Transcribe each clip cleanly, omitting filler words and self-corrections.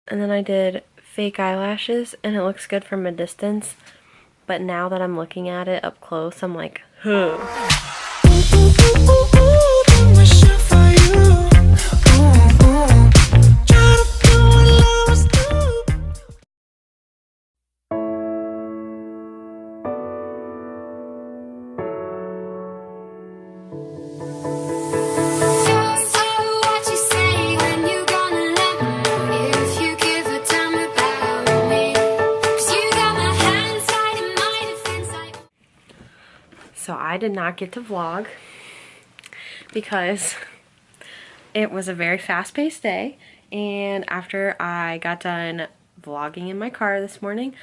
and then I did fake eyelashes, and it looks good from a distance, but now that I'm looking at it up close, I'm like, huh. So I did not get to vlog because it was a very fast-paced day, and after I got done vlogging in my car this morning,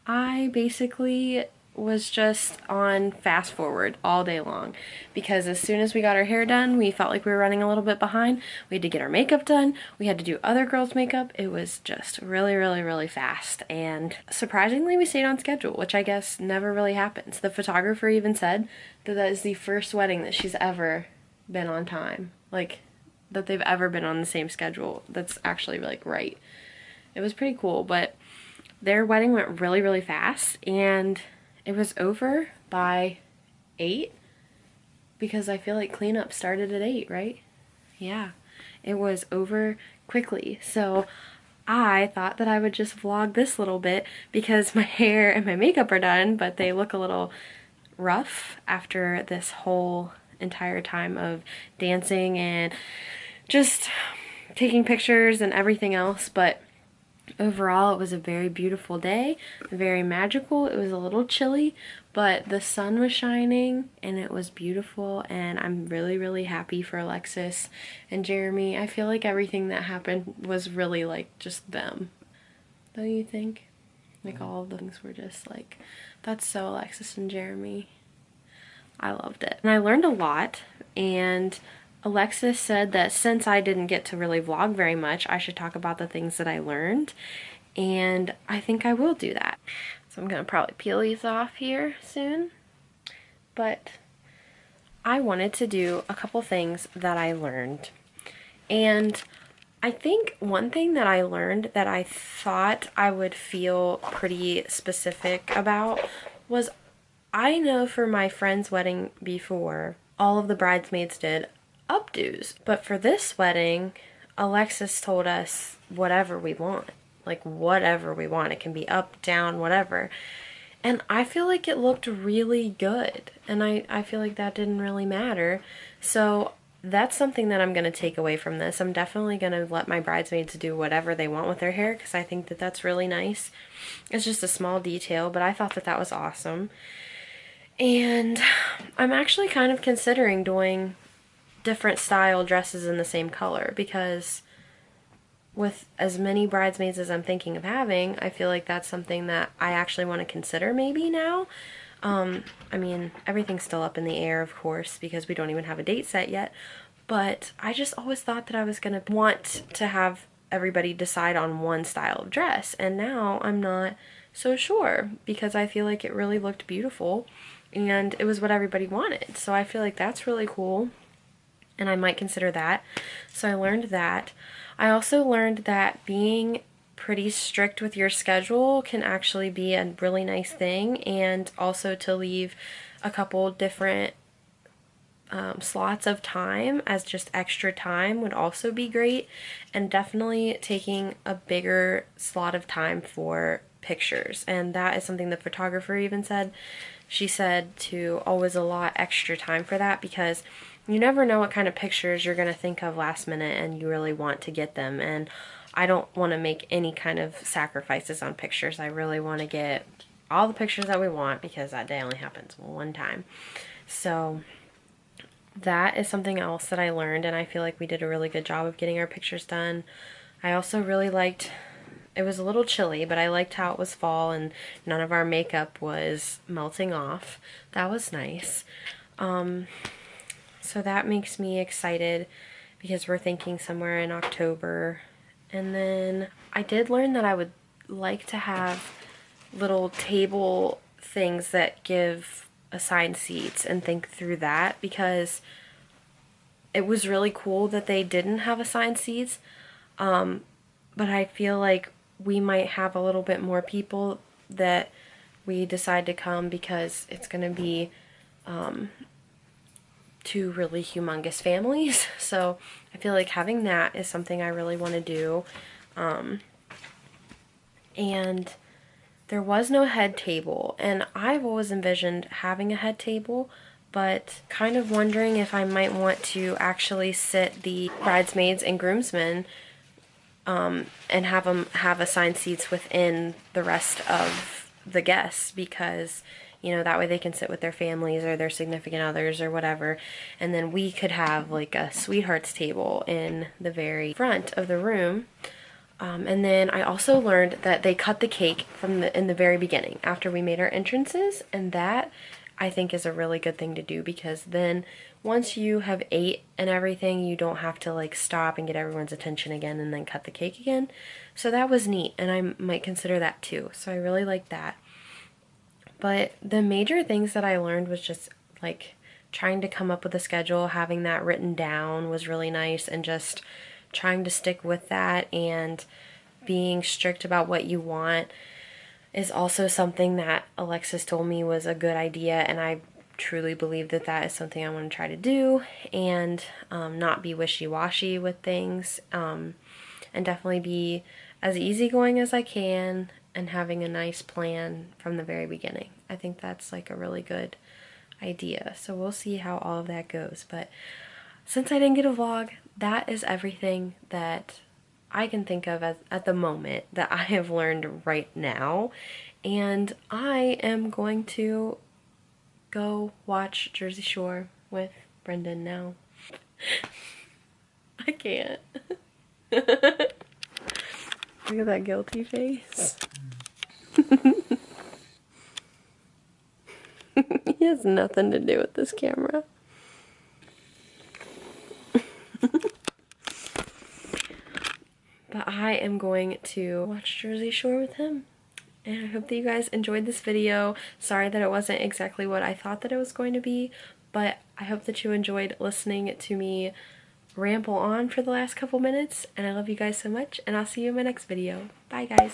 I basically was just on fast forward all day long, because as soon as we got our hair done, we felt like we were running a little bit behind. We had to get our makeup done, we had to do other girls' makeup. It was just really fast, and surprisingly we stayed on schedule, which I guess never really happens. The photographer even said that that is the first wedding that she's ever been on time, like that they've ever been on the same schedule. That's actually like right. It was pretty cool, but their wedding went really fast, and it was over by 8, because I feel like cleanup started at 8, right? Yeah, it was over quickly. So I thought that I would just vlog this little bit because my hair and my makeup are done, but they look a little rough after this whole entire time of dancing and just taking pictures and everything else. But overall, it was a very beautiful day, very magical. It was a little chilly, but the sun was shining and it was beautiful, and I'm really happy for Alexis and Jeremy. I feel like everything that happened was really like just them. Don't you think? Like all of the things were just like, that's so Alexis and Jeremy. I loved it. And I learned a lot, and Alexis said that since I didn't get to really vlog very much, I should talk about the things that I learned, and I think I will do that. So I'm gonna probably peel these off here soon, but I wanted to do a couple things that I learned. And I think one thing that I learned that I thought I would feel pretty specific about was, I know for my friend's wedding before, all of the bridesmaids did updos, but for this wedding, Alexis told us whatever we want. Like whatever we want. It can be up, down, whatever. And I feel like it looked really good, and I feel like that didn't really matter. So that's something that I'm going to take away from this. I'm definitely going to let my bridesmaids do whatever they want with their hair, because I think that that's really nice. It's just a small detail, but I thought that that was awesome. And I'm actually kind of considering doing different style dresses in the same color, because with as many bridesmaids as I'm thinking of having, I feel like that's something that I actually want to consider maybe now. I mean, everything's still up in the air, of course, because we don't even have a date set yet, but I just always thought that I was going to want to have everybody decide on one style of dress, and now I'm not so sure, because I feel like it really looked beautiful and it was what everybody wanted. So I feel like that's really cool, and I might consider that. So I learned that. I also learned that being pretty strict with your schedule can actually be a really nice thing, and also to leave a couple different slots of time as just extra time would also be great, and definitely taking a bigger slot of time for pictures. And that is something the photographer even said. She said to always allot extra time for that, because you never know what kind of pictures you're going to think of last minute and you really want to get them. And I don't want to make any kind of sacrifices on pictures. I really want to get all the pictures that we want, because that day only happens one time. So that is something else that I learned, and I feel like we did a really good job of getting our pictures done. I also really liked, it was a little chilly, but I liked how it was fall and none of our makeup was melting off. That was nice. So that makes me excited, because we're thinking somewhere in October. And then I did learn that I would like to have little table things that give assigned seats, and think through that, because it was really cool that they didn't have assigned seats. But I feel like we might have a little bit more people that we decide to come because it's going to be two really humongous families. So I feel like having that is something I really want to do. And there was no head table, and I've always envisioned having a head table, but kind of wondering if I might want to actually sit the bridesmaids and groomsmen and have them have assigned seats within the rest of the guests, because you know, that way they can sit with their families or their significant others or whatever, and then we could have like a sweethearts table in the very front of the room. And then I also learned that they cut the cake in the very beginning after we made our entrances, and that I think is a really good thing to do, because then once you have ate and everything, you don't have to like stop and get everyone's attention again and then cut the cake again. So that was neat, and I might consider that too. So I really like that. But the major things that I learned was just like trying to come up with a schedule. Having that written down was really nice, and just trying to stick with that, and being strict about what you want is also something that Alexis told me was a good idea, and I truly believe that that is something I want to try to do, and not be wishy-washy with things, and definitely be as easygoing as I can, and having a nice plan from the very beginning. I think that's like a really good idea. So we'll see how all of that goes. But since I didn't get a vlog, that is everything that I can think of at the moment that I have learned right now. And I am going to go watch Jersey Shore with Brendan now. I can't. Look at that guilty face. He has nothing to do with this camera. But I am going to watch Jersey Shore with him. And I hope that you guys enjoyed this video. Sorry that it wasn't exactly what I thought that it was going to be, but I hope that you enjoyed listening to me ramble on for the last couple minutes. And I love you guys so much, and I'll see you in my next video. Bye, guys.